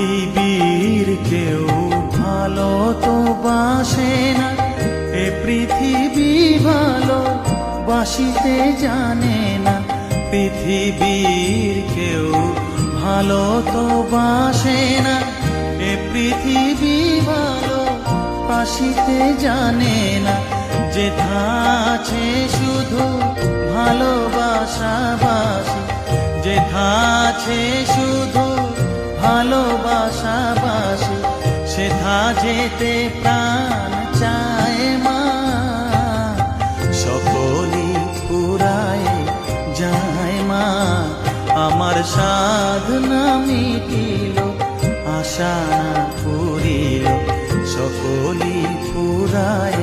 পৃথিবীর কেউ ভালো তো বাসে না, এ পৃথিবী ভালো বাসিতে জানে না। পৃথিবীর কেউ ভালো তো বাসে না, এ পৃথিবী ভালো বাসিতে জানে না। যেথা আছে শুধু ভালোবাসা বাসি, যেথা আছে শুধু ভালোবাসা বাসি, সেথা যেতে প্রাণ চায় মা। সকলই ফুরায় যায় মা, আমার সাধনা মিটিল, আশা না পুরিল। সকলই ফুরায়